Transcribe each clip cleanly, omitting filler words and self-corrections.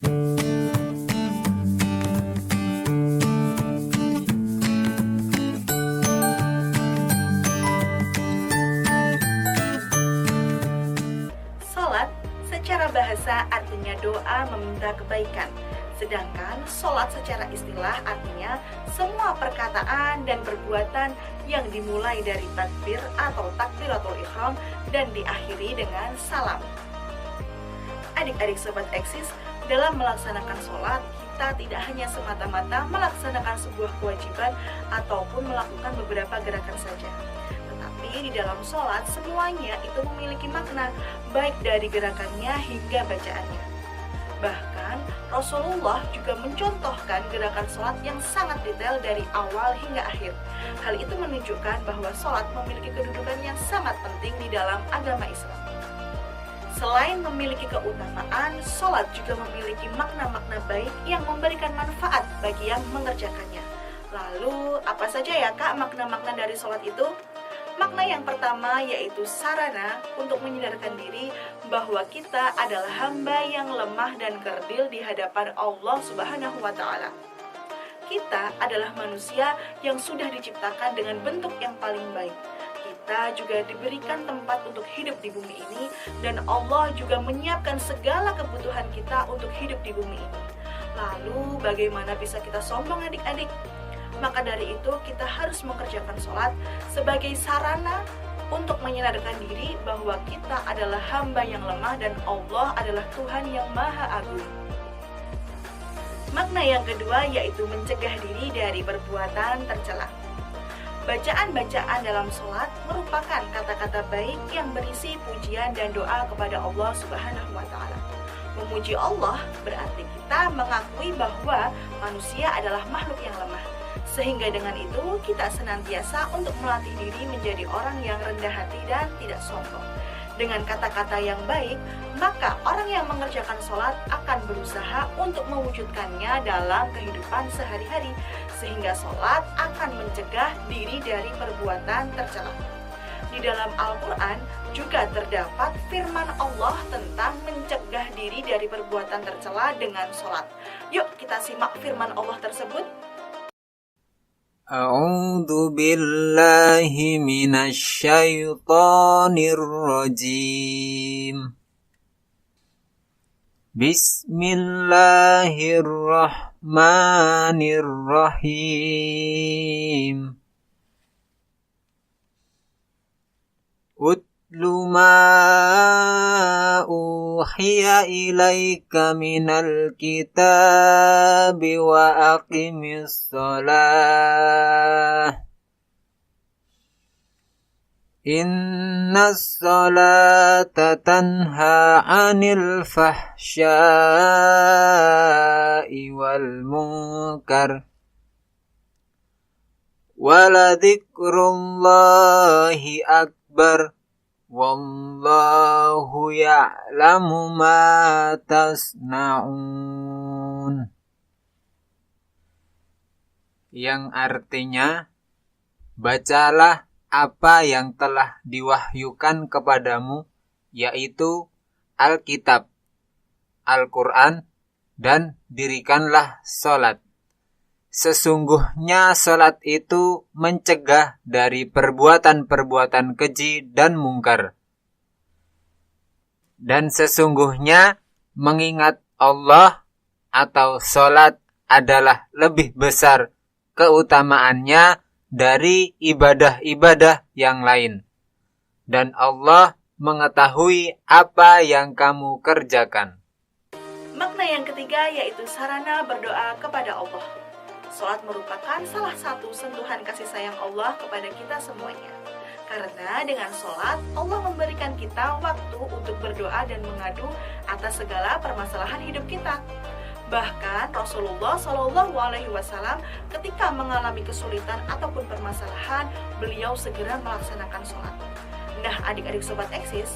Salat secara bahasa artinya doa meminta kebaikan. Sedangkan sholat secara istilah artinya semua perkataan dan perbuatan yang dimulai dari takbir atau takbiratul ihram dan diakhiri dengan salam. Adik-adik sobat eksis, dalam melaksanakan sholat, kita tidak hanya semata-mata melaksanakan sebuah kewajiban ataupun melakukan beberapa gerakan saja. Tetapi di dalam sholat, semuanya itu memiliki makna, baik dari gerakannya hingga bacaannya. Bahkan Rasulullah juga mencontohkan gerakan sholat yang sangat detail dari awal hingga akhir. Hal itu menunjukkan bahwa sholat memiliki kedudukan yang sangat penting di dalam agama Islam. Selain memiliki keutamaan, sholat juga memiliki makna-makna baik yang memberikan manfaat bagi yang mengerjakannya. Lalu, apa saja ya Kak makna-makna dari sholat itu? Makna yang pertama yaitu sarana untuk menyadarkan diri bahwa kita adalah hamba yang lemah dan kerdil di hadapan Allah Subhanahu wa Ta'ala. Kita adalah manusia yang sudah diciptakan dengan bentuk yang paling baik. Kita juga diberikan tempat untuk hidup di bumi ini, dan Allah juga menyiapkan segala kebutuhan kita untuk hidup di bumi ini. Lalu bagaimana bisa kita sombong adik-adik? Maka dari itu kita harus mengerjakan sholat sebagai sarana untuk menyadarkan diri bahwa kita adalah hamba yang lemah dan Allah adalah Tuhan yang Maha Agung. Makna yang kedua yaitu mencegah diri dari perbuatan tercela. Bacaan-bacaan dalam sholat merupakan kata-kata baik yang berisi pujian dan doa kepada Allah Subhanahu wa Ta'ala. Memuji Allah berarti kita mengakui bahwa manusia adalah makhluk yang lemah. Sehingga dengan itu kita senantiasa untuk melatih diri menjadi orang yang rendah hati dan tidak sombong. Dengan kata-kata yang baik, maka orang yang mengerjakan sholat akan berusaha untuk mewujudkannya dalam kehidupan sehari-hari, sehingga sholat akan mencegah diri dari perbuatan tercela. Di dalam Al-Quran juga terdapat firman Allah tentang mencegah diri dari perbuatan tercela dengan sholat. Yuk kita simak firman Allah tersebut. A'udzu billahi minasy syaithanir rajim. Bismillahirrahmanirrahim. Utlu ma uhiya ilaika minal kitabi wa aqimis shalah. Innas salata tanha 'anil fahsya'i wal munkar. Waladhikrullahi akbar. Wallahu ya'lamu ma tasna'un. Yang artinya, bacalah apa yang telah diwahyukan kepadamu, yaitu Alkitab, Al-Quran, dan dirikanlah sholat. Sesungguhnya sholat itu mencegah dari perbuatan-perbuatan keji dan mungkar. Dan sesungguhnya mengingat Allah atau sholat adalah lebih besar keutamaannya dari ibadah-ibadah yang lain. Dan Allah mengetahui apa yang kamu kerjakan. Makna yang ketiga yaitu sarana berdoa kepada Allah. Sholat merupakan salah satu sentuhan kasih sayang Allah kepada kita semuanya. Karena dengan sholat, Allah memberikan kita waktu untuk berdoa dan mengadu atas segala permasalahan hidup kita. Bahkan Rasulullah SAW ketika mengalami kesulitan ataupun permasalahan, beliau segera melaksanakan sholat. Nah, adik-adik sobat eksis,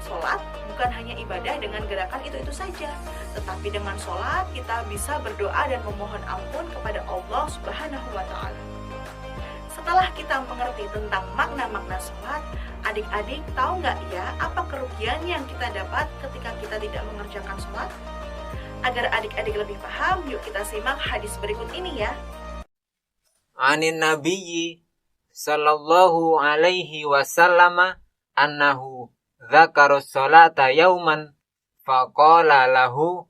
sholat bukan hanya ibadah dengan gerakan itu-itu saja, tetapi dengan sholat kita bisa berdoa dan memohon ampun kepada Allah Subhanahu wa Ta'ala. Setelah kita mengerti tentang makna-makna sholat, adik-adik tahu nggak ya apa kerugian yang kita dapat ketika kita tidak mengerjakan sholat? Agar adik-adik lebih paham, yuk kita simak hadis berikut ini ya. Anin Nabiyyi sallallahu alaihi wasallam annahu dzakara sholata yauman faqala lahu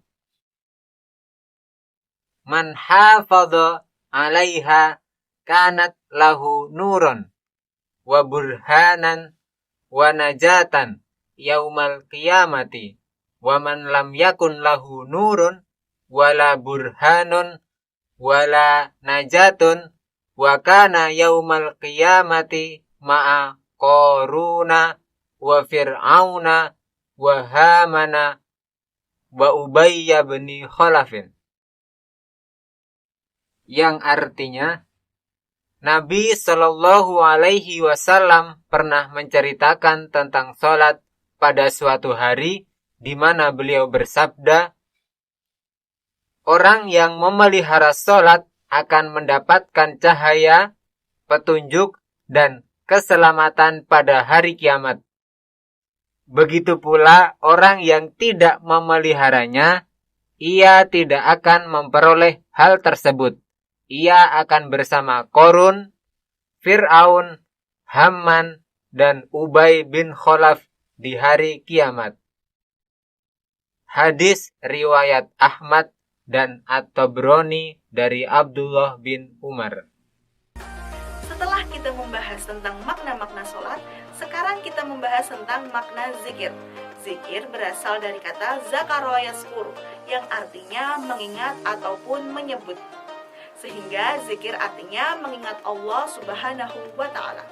man hafadha 'alaiha kanat lahu nurun wa burhanan wa najatan yaumal qiyamati wa man lam yakun lahu nurun wala burhanun wala najatun wa kana yaumal qiyamati ma'a qaruna wa fir'auna wa hamana wa ubayya bin khalafin. Yang artinya, Nabi Shallallahu Alaihi Wasallam pernah menceritakan tentang sholat pada suatu hari di mana beliau bersabda, orang yang memelihara sholat akan mendapatkan cahaya, petunjuk, dan keselamatan pada hari kiamat. Begitu pula orang yang tidak memeliharanya, ia tidak akan memperoleh hal tersebut. Ia akan bersama Qarun, Fir'aun, Haman, dan Ubay bin Khalaf di hari kiamat. Hadis riwayat Ahmad dan At-Tabrani dari Abdullah bin Umar. Setelah kita membahas tentang makna-makna sholat, sekarang kita membahas tentang makna zikir. Zikir berasal dari kata zakara yazkuru, yang artinya mengingat ataupun menyebut. Sehingga zikir artinya mengingat Allah Subhanahu wa Ta'ala.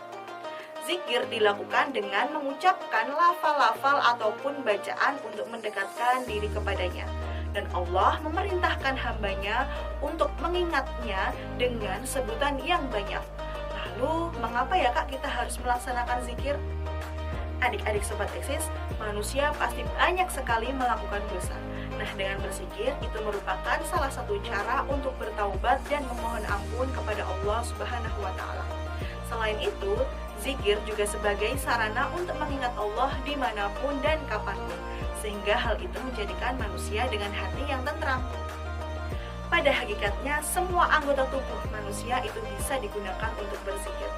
Zikir dilakukan dengan mengucapkan lafal-lafal ataupun bacaan untuk mendekatkan diri kepadanya. Dan Allah memerintahkan hambanya untuk mengingatnya dengan sebutan yang banyak. Lalu, mengapa ya Kak kita harus melaksanakan zikir? Adik-adik Sobat Eksis, manusia pasti banyak sekali melakukan dosa. Nah, dengan berzikir itu merupakan salah satu cara untuk bertaubat dan memohon ampun kepada Allah Subhanahu wa Ta'ala. Selain itu, zikir juga sebagai sarana untuk mengingat Allah dimanapun dan kapanpun, sehingga hal itu menjadikan manusia dengan hati yang tentram. Pada hakikatnya, semua anggota tubuh manusia itu bisa digunakan untuk berzikir.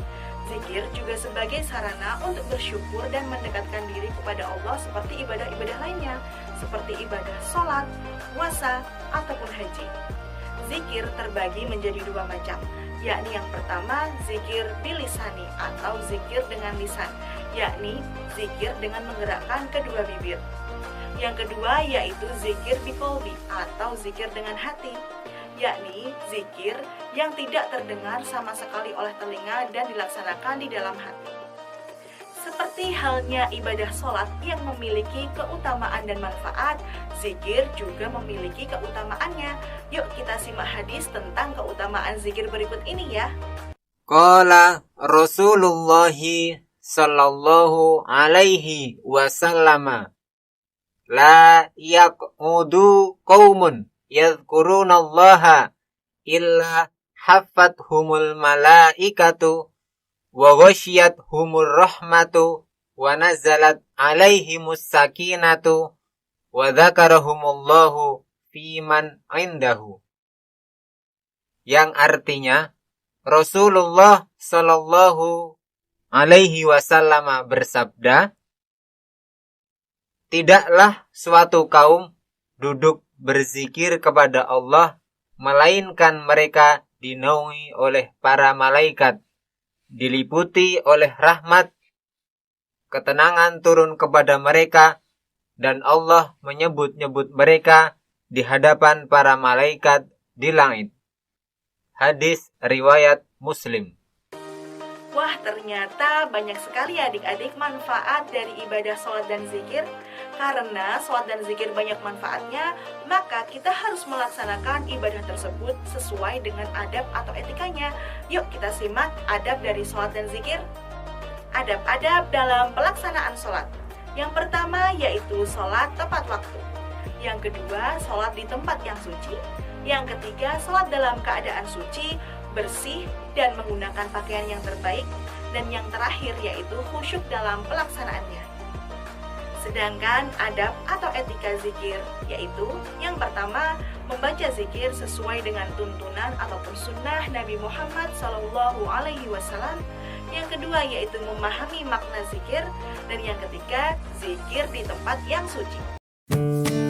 Zikir juga sebagai sarana untuk bersyukur dan mendekatkan diri kepada Allah seperti ibadah-ibadah lainnya, seperti ibadah sholat, puasa, ataupun haji. Zikir terbagi menjadi dua macam, yakni yang pertama zikir bilisani atau zikir dengan lisan, yakni zikir dengan menggerakkan kedua bibir. Yang kedua yaitu zikir biqalbi atau zikir dengan hati, yakni zikir yang tidak terdengar sama sekali oleh telinga dan dilaksanakan di dalam hati. Seperti halnya ibadah sholat yang memiliki keutamaan dan manfaat, zikir juga memiliki keutamaannya. Yuk kita simak hadis tentang keutamaan zikir berikut ini ya. Qala Rasulullah sallallahu alaihi wasallam, la yaqudu qaumun yadhkurunallaha illa haffathumul malaikatu wa ghasyiyathumur rahmatu wa nazalat alaihimus sakinatu wa dzakarahumullahu fiman indahu. Yang artinya, Rasulullah sallallahu alaihi wasallam bersabda, tidaklah suatu kaum duduk berzikir kepada Allah, melainkan mereka dinaungi oleh para malaikat, diliputi oleh rahmat, ketenangan turun kepada mereka, dan Allah menyebut-nyebut mereka di hadapan para malaikat di langit. Hadis riwayat Muslim. Wah, ternyata banyak sekali adik-adik manfaat dari ibadah sholat dan zikir. Karena sholat dan zikir banyak manfaatnya, maka kita harus melaksanakan ibadah tersebut sesuai dengan adab atau etikanya. Yuk kita simak adab dari sholat dan zikir. Adab-adab dalam pelaksanaan sholat. Yang pertama yaitu sholat tepat waktu. Yang kedua, sholat di tempat yang suci. Yang ketiga, sholat dalam keadaan suci, bersih, dan menggunakan pakaian yang terbaik. Dan yang terakhir yaitu khusyuk dalam pelaksanaannya. Sedangkan adab atau etika zikir yaitu yang pertama, membaca zikir sesuai dengan tuntunan ataupun sunnah Nabi Muhammad SAW. Yang kedua yaitu memahami makna zikir, dan yang ketiga zikir di tempat yang suci.